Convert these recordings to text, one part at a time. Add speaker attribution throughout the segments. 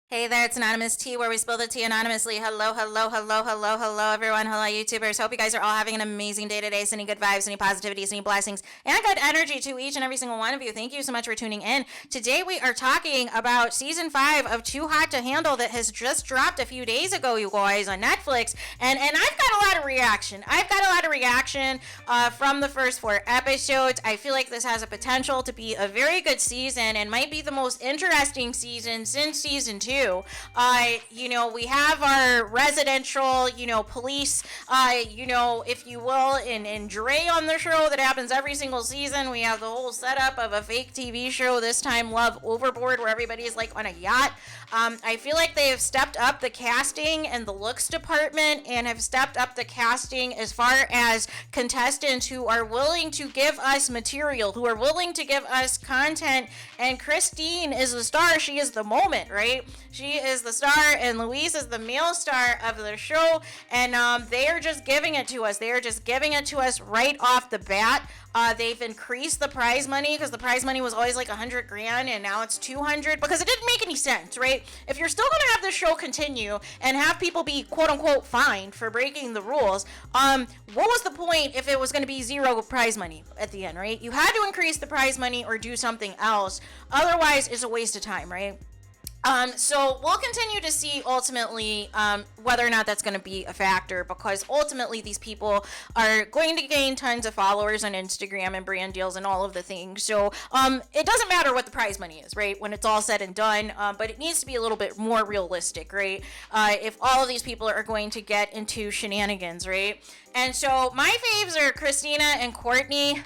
Speaker 1: Hey there, it's Anonymous Tea, where we spill the tea anonymously. Hello, hello, hello, hello, hello, everyone. Hello, YouTubers. Hope you guys are all having an amazing day today. Sending good vibes, any positivities, any blessings, and good energy to each and every single one of you. Thank you so much for tuning in. Today, we are talking about Season 5 of Too Hot to Handle that has just dropped a few days ago, you guys, on Netflix. And I've got a lot of reaction. From the first 4 episodes. I feel like this has a potential to be a very good season and might be the most interesting season since Season 2. We have our residential, police, if you will, in Dre on the show that happens every single season. We have the whole setup of a fake TV show, this time Love Overboard, where everybody's like on a yacht. I feel like they have stepped up the casting and the looks department and have stepped up the casting as far as contestants who are willing to give us material, who are willing to give us content. And Christine is the star. She is the moment, right? She is the star, and Luis is the male star of the show. And they are just giving it to us. They are just giving it to us right off the bat. They've increased the prize money because the prize money was always like $100,000 and now it's $200,000 because it didn't make any sense, right? If you're still going to have this show continue and have people be quote unquote fined for breaking the rules, what was the point if it was going to be zero prize money at the end, right? You had to increase the prize money or do something else. Otherwise, it's a waste of time, right? So we'll continue to see ultimately whether or not that's going to be a factor, because ultimately these people are going to gain tons of followers on Instagram and brand deals and all of the things. So it doesn't matter what the prize money is, right, when it's all said and done, but it needs to be a little bit more realistic, right, if all of these people are going to get into shenanigans, right? And so my faves are Christina and Courtney.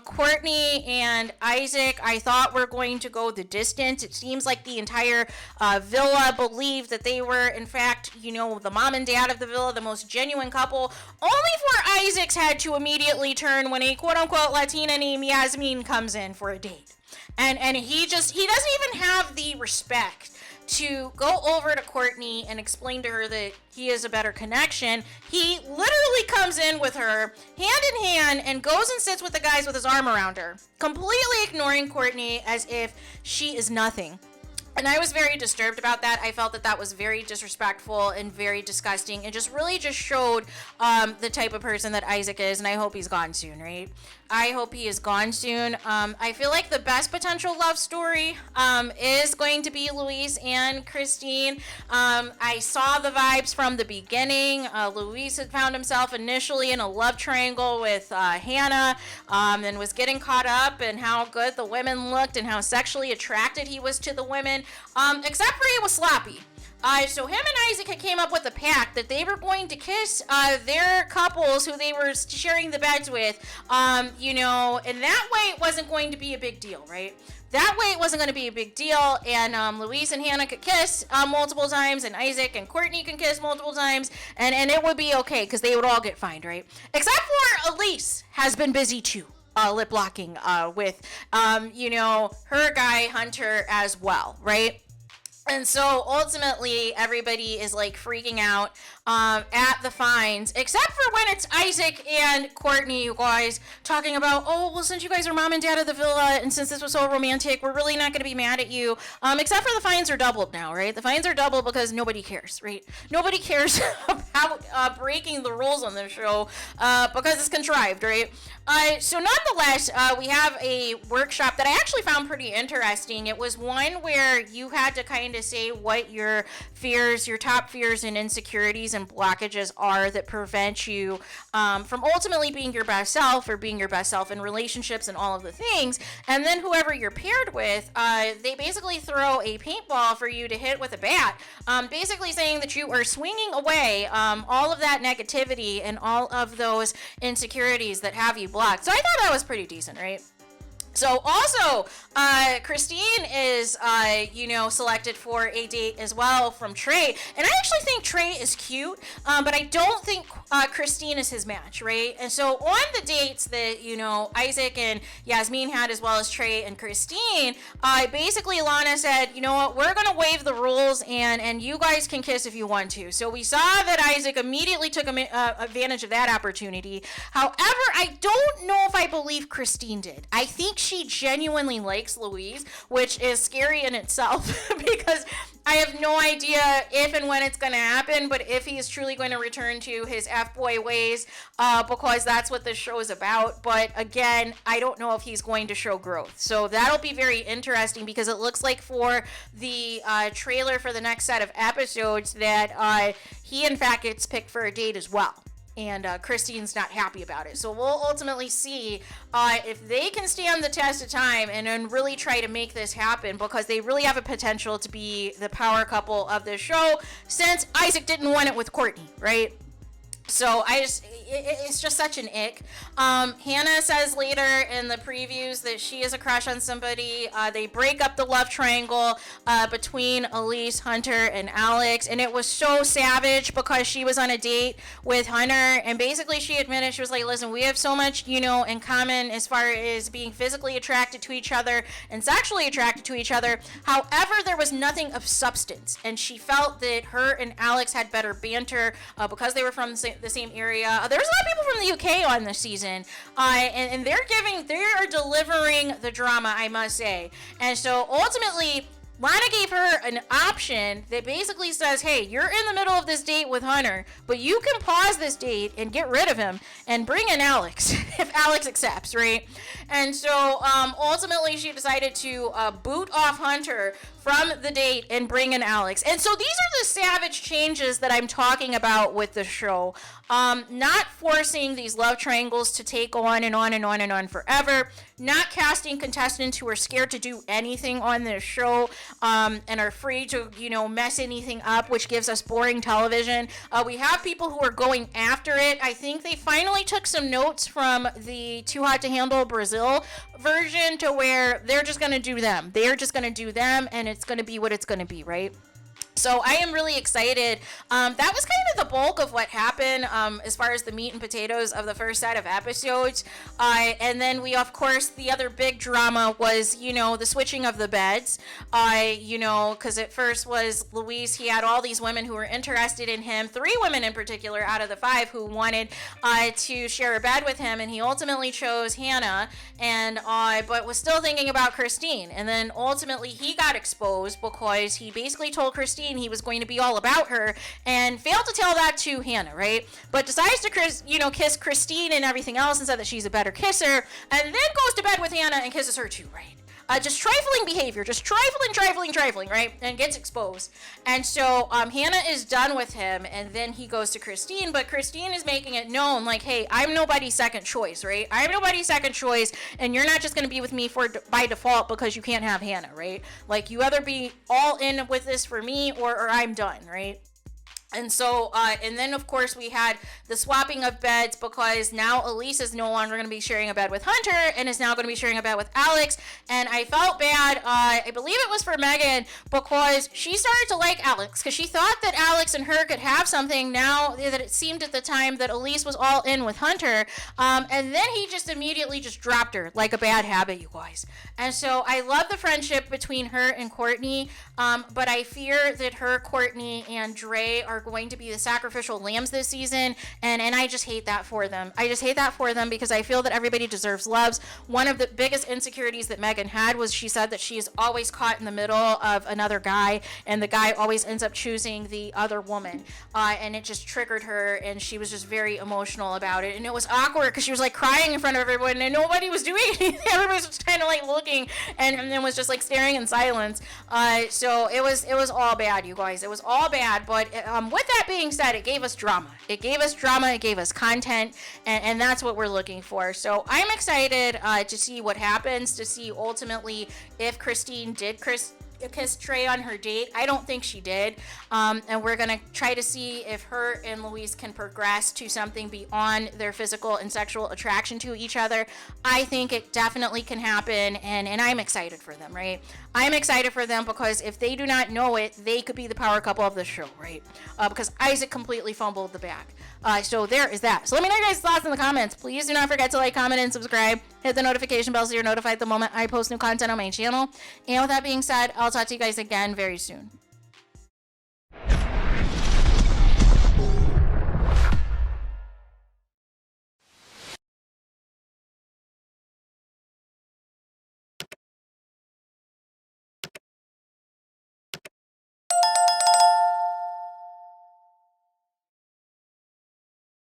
Speaker 1: Courtney and Isaac, I thought were going to go the distance. It seems like the entire villa believed that they were, in fact, the mom and dad of the villa, the most genuine couple. Only for Isaac's had to immediately turn when a quote-unquote Latina named Yasmin comes in for a date. And he doesn't even have the respect to go over to Courtney and explain to her that he is a better connection. He literally comes in with her hand in hand and goes and sits with the guys with his arm around her, completely ignoring Courtney as if she is nothing. And I was very disturbed about that. I felt that that was very disrespectful and very disgusting, and just really just showed the type of person that Isaac is, and I hope he's gone soon, right? I hope he is gone soon. I feel like the best potential love story is going to be Luis and Christine. I saw the vibes from the beginning. Luis had found himself initially in a love triangle with Hannah, and was getting caught up in how good the women looked and how sexually attracted he was to the women, except for he was sloppy. So him and Isaac had came up with a pact that they were going to kiss their couples who they were sharing the beds with, and that way it wasn't going to be a big deal, right? That way it wasn't going to be a big deal, and Luis and Hannah could kiss multiple times, and Isaac and Courtney can kiss multiple times, and it would be okay because they would all get fined, right? Except for Elise has been busy too. Lip blocking with, her guy Hunter as well, right? And so ultimately everybody is like freaking out at the fines, except for when it's Isaac and Courtney, you guys, talking about, oh, well, since you guys are mom and dad of the villa, and since this was so romantic, we're really not going to be mad at you, except for the fines are doubled now, right? The fines are doubled because nobody cares, right? Nobody cares about breaking the rules on this show because it's contrived, right? So nonetheless, we have a workshop that I actually found pretty interesting. It was one where you had to kind of say what your fears, your top fears and insecurities and blockages are that prevent you from ultimately being your best self, or being your best self in relationships and all of the things. And then whoever you're paired with, they basically throw a paintball for you to hit with a bat, basically saying that you are swinging away all of that negativity and all of those insecurities that have you blocked. So I thought that was pretty decent, right? So also, Christine is, selected for a date as well from Trey. And I actually think Trey is cute, but I don't think Christine is his match, right? And so on the dates that, Isaac and Yasmin had, as well as Trey and Christine, basically Lana said, you know what, we're going to waive the rules and you guys can kiss if you want to. So we saw that Isaac immediately took advantage of that opportunity. However, I don't know if I believe Christine did. I think she genuinely likes Louise, which is scary in itself because I have no idea if and when it's going to happen, but if he is truly going to return to his F-boy ways, because that's what this show is about. But again, I don't know if he's going to show growth. So that'll be very interesting, because it looks like for the trailer for the next set of episodes that he in fact gets picked for a date as well. And Christine's not happy about it. So we'll ultimately see if they can stand the test of time and then really try to make this happen, because they really have a potential to be the power couple of this show, since Isaac didn't want it with Courtney, right? So it's just such an ick. Hannah says later in the previews that she has a crush on somebody. They break up the love triangle between Elise, Hunter, and Alex, and it was so savage because she was on a date with Hunter, and basically she admitted, she was like, listen, we have so much, in common as far as being physically attracted to each other and sexually attracted to each other. However, there was nothing of substance, and she felt that her and Alex had better banter because they were from the same area. There was a lot of people from the UK on this season, and they're delivering the drama, I must say. And so ultimately, Lana gave her an option that basically says, hey, you're in the middle of this date with Hunter, but you can pause this date and get rid of him and bring in Alex if Alex accepts, right? And so ultimately she decided to boot off Hunter from the date and bring in Alex. And so these are the savage changes that I'm talking about with the show. Not forcing these love triangles to take on and on and on and on forever. Not casting contestants who are scared to do anything on this show and are free to, mess anything up, which gives us boring television. We have people who are going after it. I think they finally took some notes from the Too Hot to Handle Brazil version, to where they're just going to do them. They're just going to do them, and it's going to be what it's going to be, right? So I am really excited. That was kind of the bulk of what happened as far as the meat and potatoes of the first set of episodes. And then we, of course, the other big drama was, the switching of the beds. Because at first was Luis, he had all these women who were interested in him, 3 women in particular out of the 5 who wanted to share a bed with him, and he ultimately chose Hannah, and but was still thinking about Christine. And then ultimately he got exposed because he basically told Christine he was going to be all about her, and failed to tell that to Hannah, right? But decides to kiss Christine and everything else, and said that she's a better kisser, and then goes to bed with Hannah and kisses her too, right? Just trifling behavior, just trifling, right? And gets exposed. And so Hannah is done with him, and then he goes to Christine, but Christine is making it known, like, hey, I'm nobody's second choice, right? I'm nobody's second choice, and you're not just going to be with me by default because you can't have Hannah, right? Like, you either be all in with this for me, or I'm done, right? And so, and then of course we had the swapping of beds, because now Elise is no longer going to be sharing a bed with Hunter and is now going to be sharing a bed with Alex. And I felt bad, I believe it was for Megan, because she started to like Alex, because she thought that Alex and her could have something, now that it seemed at the time that Elise was all in with Hunter. And then he just immediately just dropped her like a bad habit, you guys. And so I love the friendship between her and Courtney, but I fear that her, Courtney, and Dre are going to be the sacrificial lambs this season, and I just hate that for them. I just hate that for them, because I feel that everybody deserves loves. One of the biggest insecurities that Megan had was she said that she is always caught in the middle of another guy, and the guy always ends up choosing the other woman, and it just triggered her, and she was just very emotional about it, and it was awkward because she was like crying in front of everyone, and nobody was doing anything. Everybody was just kind of like looking, and then was just like staring in silence. So it was all bad, you guys. It was all bad, but with that being said, it gave us drama. It gave us content, and that's what we're looking for. So I'm excited to see what happens, to see ultimately if Christine did kiss Trey on her date. I don't think she did. And we're going to try to see if her and Luis can progress to something beyond their physical and sexual attraction to each other. I think it definitely can happen, and I'm excited for them, right? I'm excited for them because if they do not know it, they could be the power couple of the show, right? Because Isaac completely fumbled the bag. So there is that. So let me know your guys' thoughts in the comments. Please do not forget to like, comment, and subscribe. Hit the notification bell so you're notified the moment I post new content on my channel. And with that being said, I'll talk to you guys again very soon.